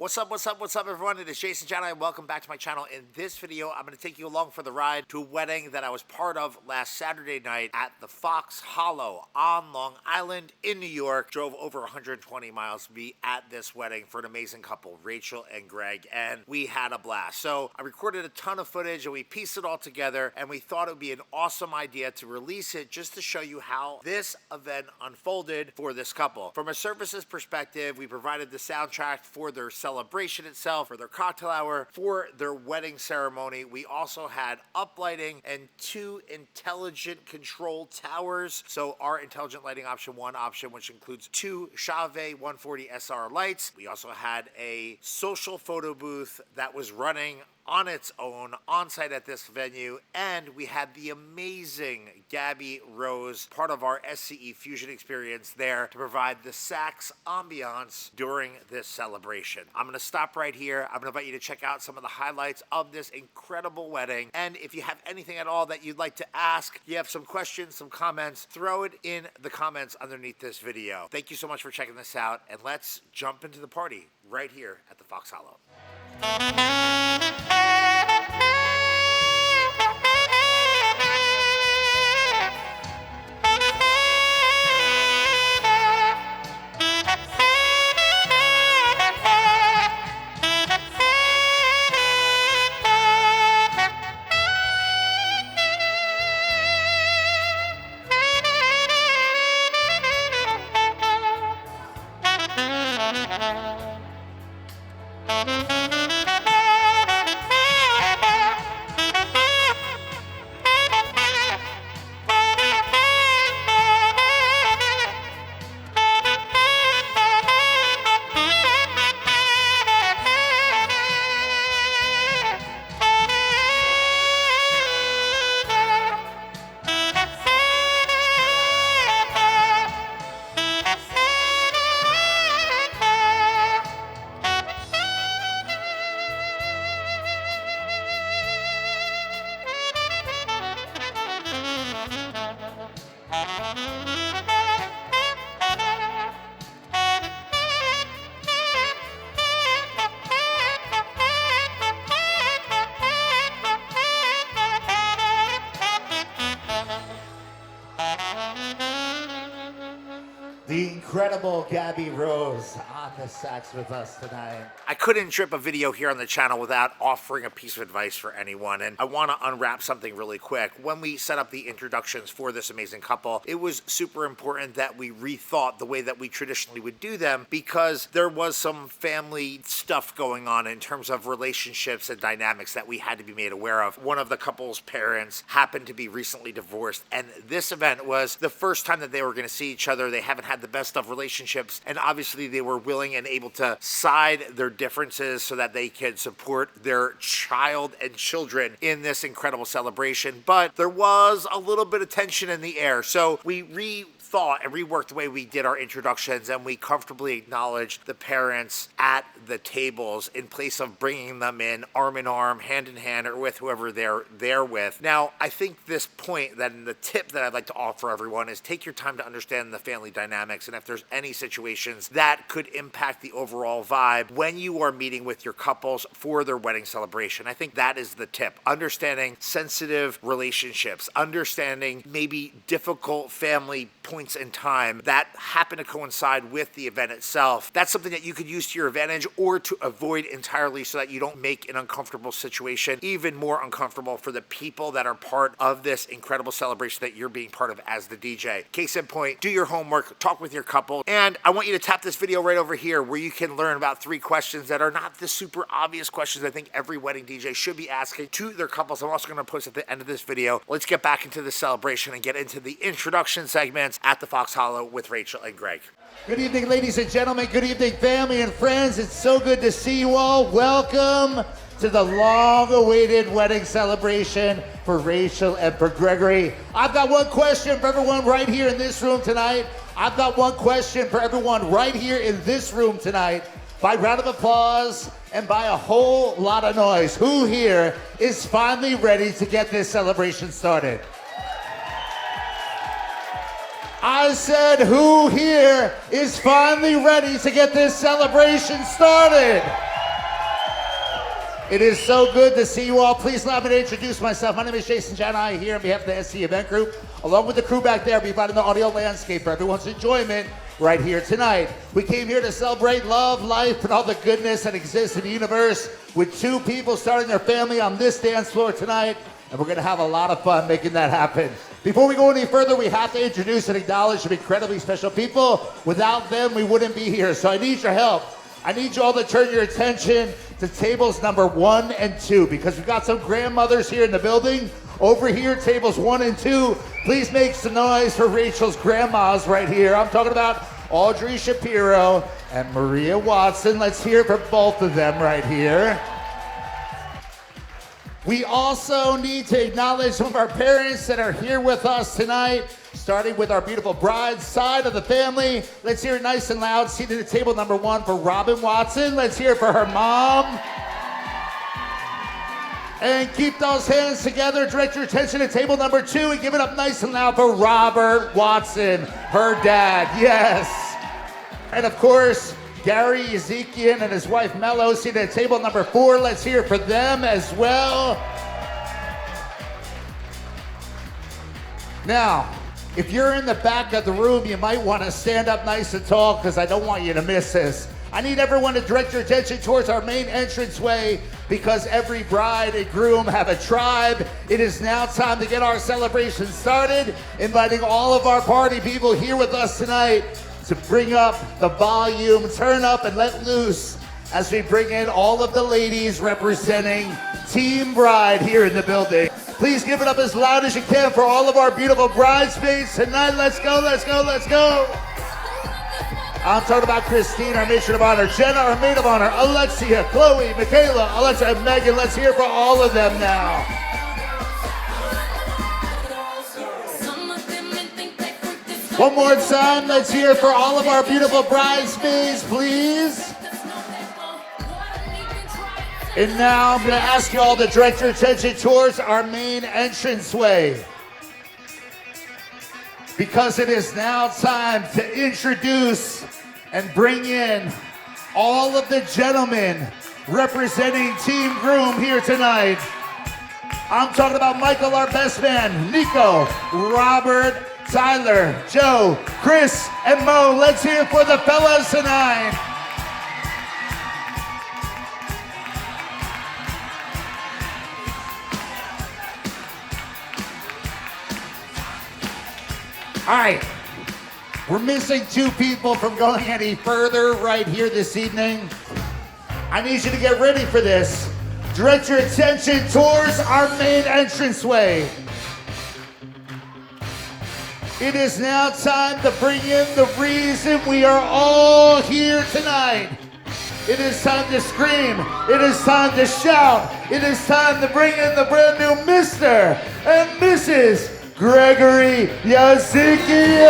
What's up, everyone? It is Jason Jani, and welcome back to my channel. In this video, I'm going to take you along for the ride to a wedding that I was part of last Saturday night at the Fox Hollow on Long Island in New York. Drove over 120 miles to be at this wedding for an amazing couple, Rachel and Greg, and we had a blast. So I recorded a ton of footage and we pieced it all together, and we thought it would be an awesome idea to release it just to show you how this event unfolded for this couple. From a services perspective, we provided the soundtrack for their celebration itself, for their cocktail hour, for their wedding ceremony. We also had uplighting and 2 intelligent control towers. So our intelligent lighting option 1 option, which includes 2 Chauvet 140 SR lights. We also had a social photo booth that was running on its own on site at this venue, and we had the amazing Gabbi Rose, part of our SCE Fusion experience, there to provide the sax ambiance during this celebration. I'm going to stop right here. I'm going to invite you to check out some of the highlights of this incredible wedding, and if you have anything at all that you'd like to ask, you have some questions, some comments, throw it in the comments underneath this video. Thank you so much for checking this out, and let's jump into the party right here at the Fox Hollow. The incredible Gabbi Rose on the sax with us tonight. I couldn't trip a video here on the channel without offering a piece of advice for anyone, and I want to unwrap something really quick. When we set up the introductions for this amazing couple, it was super important that we rethought the way that we traditionally would do them, because there was some family stuff going on in terms of relationships and dynamics that we had to be made aware of. One of the couple's parents happened to be recently divorced, and this event was the first time that they were going to see each other. They haven't had the best of relationships, and obviously they were willing and able to side their differences so that they could support their child and children in this incredible celebration. But there was a little bit of tension in the air, so we rethought and reworked the way we did our introductions, and we comfortably acknowledged the parents at the tables in place of bringing them in arm in arm, hand in hand, or with whoever they're there with. Now, I think this point, that in the tip that I'd like to offer everyone, is take your time to understand the family dynamics, and if there's any situations that could impact the overall vibe when you are meeting with your couples for their wedding celebration. I think that is the tip. Understanding sensitive relationships, understanding maybe difficult family points in time that happen to coincide with the event itself. That's something that you could use to your advantage or to avoid entirely, so that you don't make an uncomfortable situation even more uncomfortable for the people that are part of this incredible celebration that you're being part of as the DJ. Case in point, do your homework, talk with your couple, and I want you to tap this video right over here where you can learn about 3 questions that are not the super obvious questions I think every wedding DJ should be asking to their couples. I'm also going to post at the end of this video. Let's get back into the celebration and get into the introduction segments at the Fox Hollow with Rachel and Greg. Good evening, ladies and gentlemen. Good evening, family and friends. It's so good to see you all. Welcome to the long-awaited wedding celebration for Rachel and for Gregory. I've got one question for everyone right here in this room tonight. I've got one question for everyone right here in this room tonight. By round of applause and by a whole lot of noise, who here is finally ready to get this celebration started? I said, who here is finally ready to get this celebration started? It is so good to see you all. Please allow me to introduce myself. My name is Jason Jani here on behalf of the SC Event Group. Along with the crew back there, we're providing the audio landscape for everyone's enjoyment right here tonight. We came here to celebrate love, life, and all the goodness that exists in the universe with two people starting their family on this dance floor tonight, and we're going to have a lot of fun making that happen. Before we go any further, we have to introduce and acknowledge some incredibly special people. Without them, we wouldn't be here, so I need your help. I need you all to turn your attention to tables number 1 and 2 because we've got some grandmothers here in the building. Over here, tables 1 and 2. Please make some noise for Rachel's grandmas right here. I'm talking about Audrey Shapiro and Maria Watson. Let's hear it for both of them right here. We also need to acknowledge some of our parents that are here with us tonight, starting with our beautiful bride's side of the family. Let's hear it nice and loud. Seated at table number 1 for Robin Watson. Let's hear it for her mom. And keep those hands together. Direct your attention to table number 2 and give it up nice and loud for Robert Watson, her dad. Yes. And of course, Gary Ezekian and his wife Mello seated at table number 4. Let's hear it for them as well. Now, if you're in the back of the room, you might want to stand up nice and tall because I don't want you to miss this. I need everyone to direct your attention towards our main entranceway because every bride and groom have a tribe. It is now time to get our celebration started, inviting all of our party people here with us tonight to bring up the volume, turn up and let loose as we bring in all of the ladies representing Team Bride here in the building. Please give it up as loud as you can for all of our beautiful bridesmaids tonight. Let's go, let's go, let's go. I'm talking about Christine, our matron of honor, Jenna, our maid of honor, Alexia, Chloe, Michaela, Alexa, and Megan. Let's hear for all of them now. One more time, let's hear for all of our beautiful bridesmaids, please. And now I'm going to ask you all to direct your attention towards our main entranceway, because it is now time to introduce and bring in all of the gentlemen representing Team Groom here tonight. I'm talking about Michael, our best man, Nico, Robert, Tyler, Joe, Chris, and Mo. Let's hear it for the fellas tonight. All right, we're missing 2 people from going any further right here this evening. I need you to get ready for this. Direct your attention towards our main entranceway. It is now time to bring in the reason we are all here tonight. It is time to scream. It is time to shout. It is time to bring in the brand new Mr. and Mrs. Gregory Yazikian.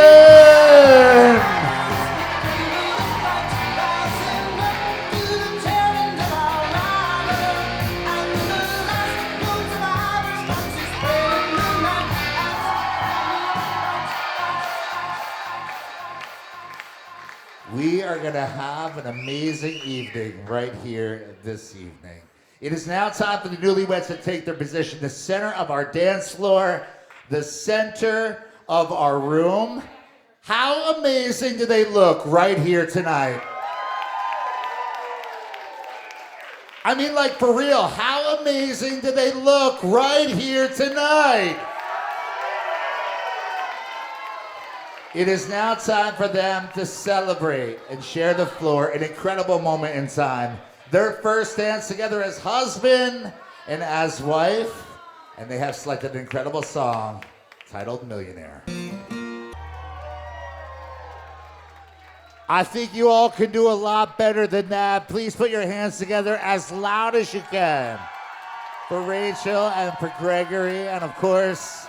We are going to have an amazing evening right here this evening. It is now time for the newlyweds to take their position, the center of our dance floor, the center of our room. How amazing do they look right here tonight? I mean, like, for real, how amazing do they look right here tonight? It is now time for them to celebrate and share the floor, an incredible moment in time. Their first dance together as husband and as wife, and they have selected an incredible song titled Millionaire. I think you all can do a lot better than that. Please put your hands together as loud as you can for Rachel and for Gregory, and of course,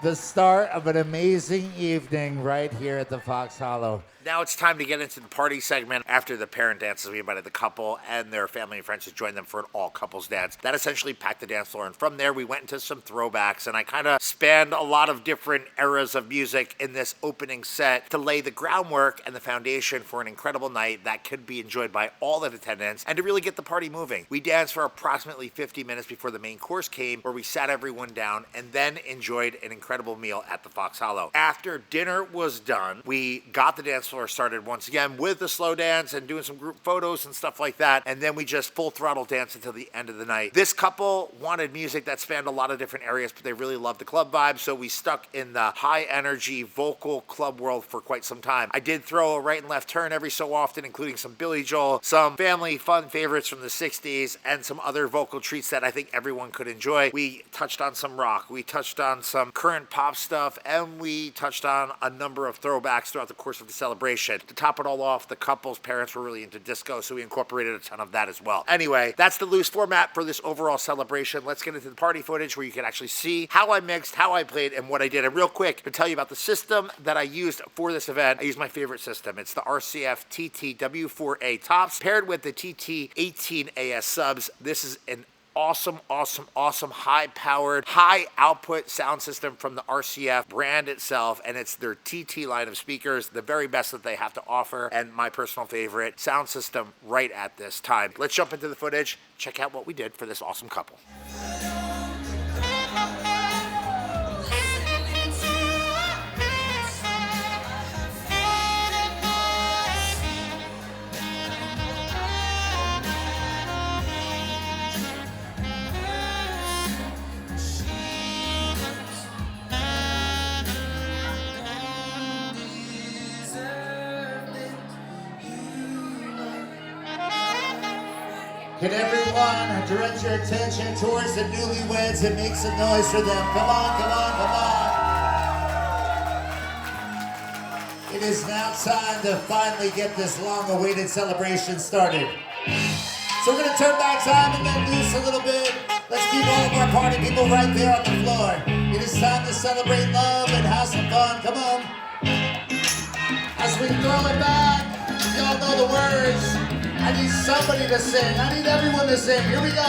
the start of an amazing evening right here at the Fox Hollow. Now it's time to get into the party segment. After the parent dances, we invited the couple and their family and friends to join them for an all couples dance. That essentially packed the dance floor, and from there we went into some throwbacks, and I kind of spanned a lot of different eras of music in this opening set to lay the groundwork and the foundation for an incredible night that could be enjoyed by all in attendance and to really get the party moving. We danced for approximately 50 minutes before the main course came, where we sat everyone down and then enjoyed an incredible meal at the Fox Hollow. After dinner was done, we got the dance floor started once again with the slow dance and doing some group photos and stuff like that, and then we just full throttle danced until the end of the night. This couple wanted music that spanned a lot of different areas, but they really loved the club vibe, so we stuck in the high energy vocal club world for quite some time. I did throw a right and left turn every so often, including some Billy Joel, some family fun favorites from the 60s, and some other vocal treats that I think everyone could enjoy. We touched on some rock, we touched on some current pop stuff, and we touched on a number of throwbacks throughout the course of the celebration. To top it all off, the couple's parents were really into disco, so we incorporated a ton of that as well. Anyway, that's the loose format for this overall celebration. Let's get into the party footage where you can actually see how I mixed, how I played, and what I did. And real quick, to tell you about the system that I used for this event, I used my favorite system. It's the RCF TT-W4A tops paired with the TT-18AS subs. This is an awesome, high-powered, high-output sound system from the RCF brand itself, and it's their TT line of speakers, the very best that they have to offer, and my personal favorite sound system right at this time. Let's jump into the footage, check out what we did for this awesome couple. Can everyone direct your attention towards the newlyweds and make some noise for them? Come on, come on, come on. It is now time to finally get this long-awaited celebration started. So we're gonna turn back time and then loose a little bit. Let's keep all of our party people right there on the floor. It is time to celebrate love and have some fun. Come on. As we throw it back, y'all know the words. I need somebody to sing. I need everyone to sing. Here we go.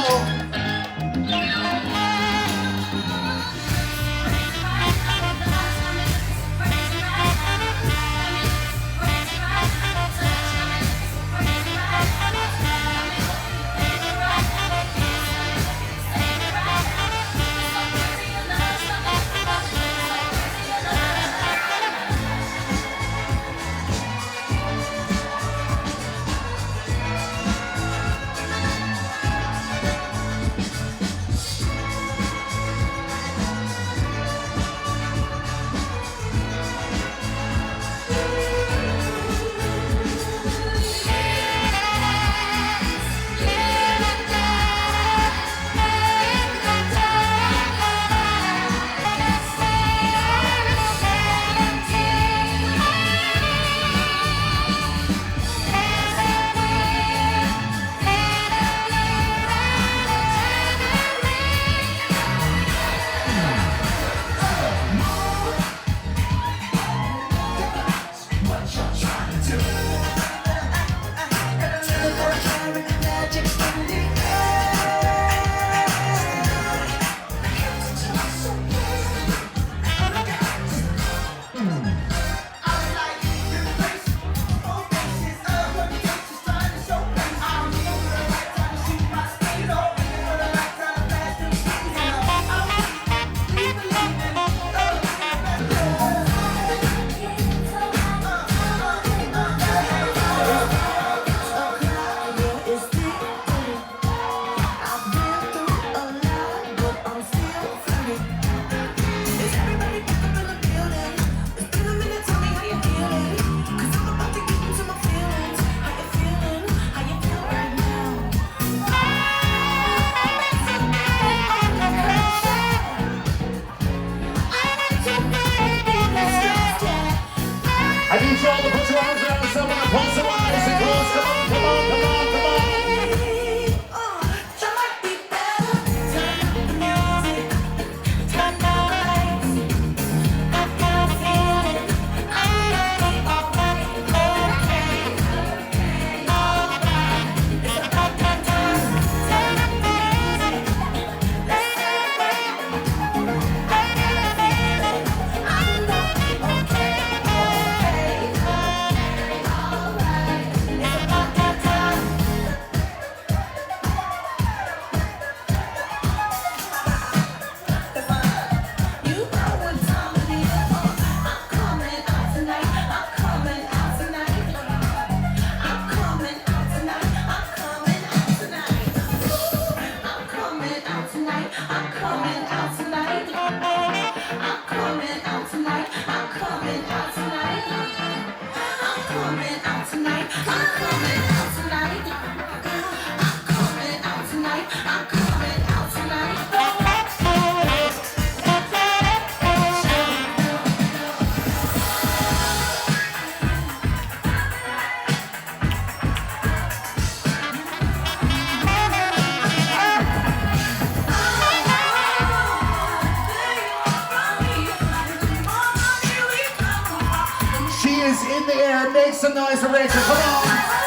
the air. Make some noise for Rachel. Come on.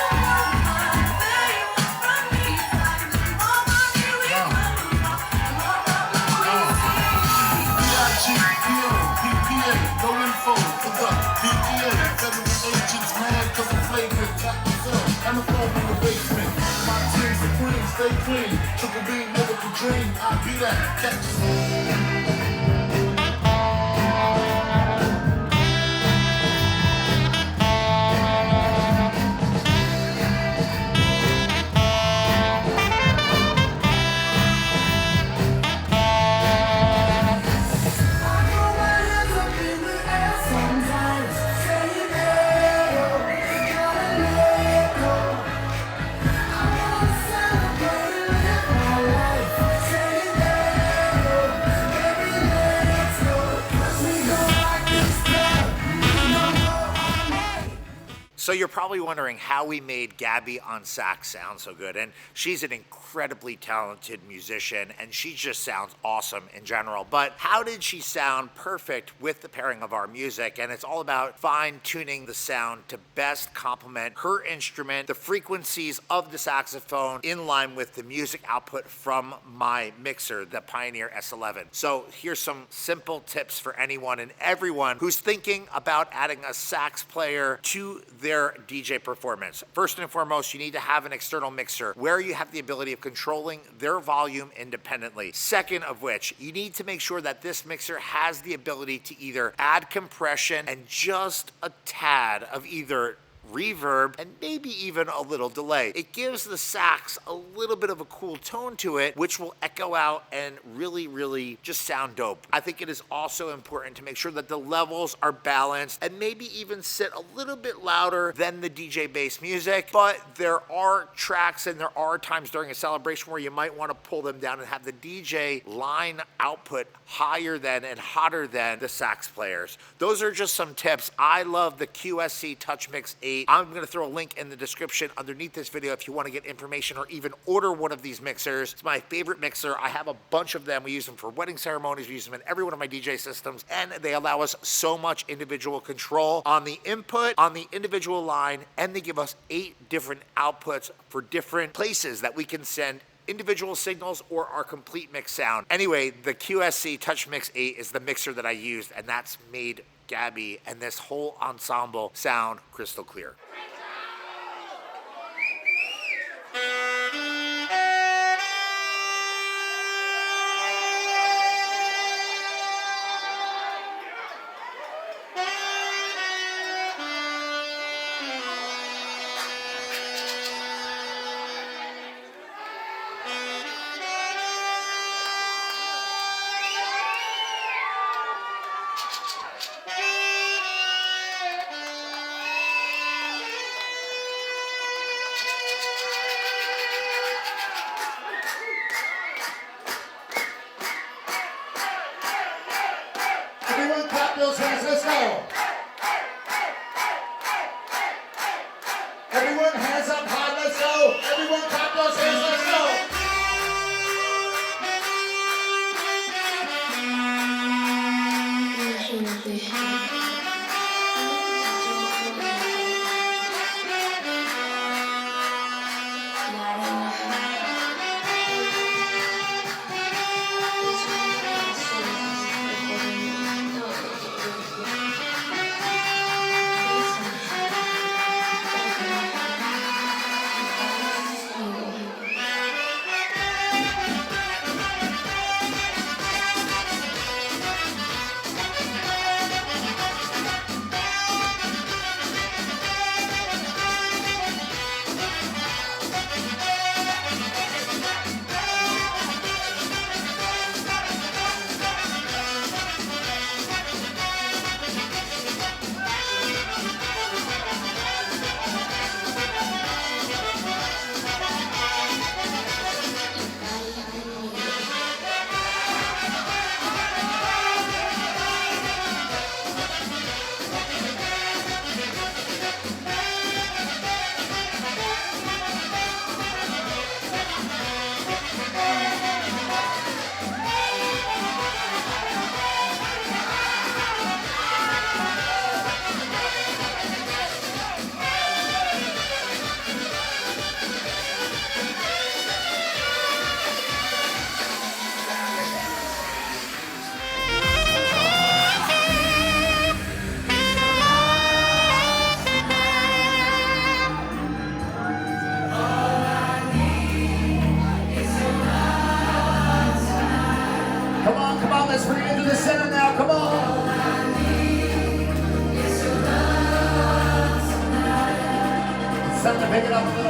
Stay clean, triple beam, never could dream. I'll be that, catch So you're probably wondering how we made Gabbi on sax sound so good, and she's an incredibly talented musician, and she just sounds awesome in general. But how did she sound perfect with the pairing of our music? And it's all about fine-tuning the sound to best complement her instrument, the frequencies of the saxophone in line with the music output from my mixer, the Pioneer S11. So here's some simple tips for anyone and everyone who's thinking about adding a sax player to their DJ performance. First and foremost, you need to have an external mixer where you have the ability of controlling their volume independently. Second of which, you need to make sure that this mixer has the ability to either add compression and just a tad of either reverb and maybe even a little delay. It gives the sax a little bit of a cool tone to it, which will echo out and really just sound dope. I think it is also important to make sure that the levels are balanced and maybe even sit a little bit louder than the DJ bass music. But there are tracks and there are times during a celebration where you might want to pull them down and have the DJ line output higher than and hotter than the sax players. Those are just some tips. I love the QSC Touch Mix 8. I'm going to throw a link in the description underneath this video if you want to get information or even order one of these mixers. It's my favorite mixer. I have a bunch of them. We use them for wedding ceremonies. We use them in every one of my DJ systems, and they allow us so much individual control on the input, on the individual line, and they give us 8 different outputs for different places that we can send individual signals or our complete mix sound. Anyway, the QSC Touch Mix 8 is the mixer that I used, and that's made Gabbi and this whole ensemble sound crystal clear. Pick it up a little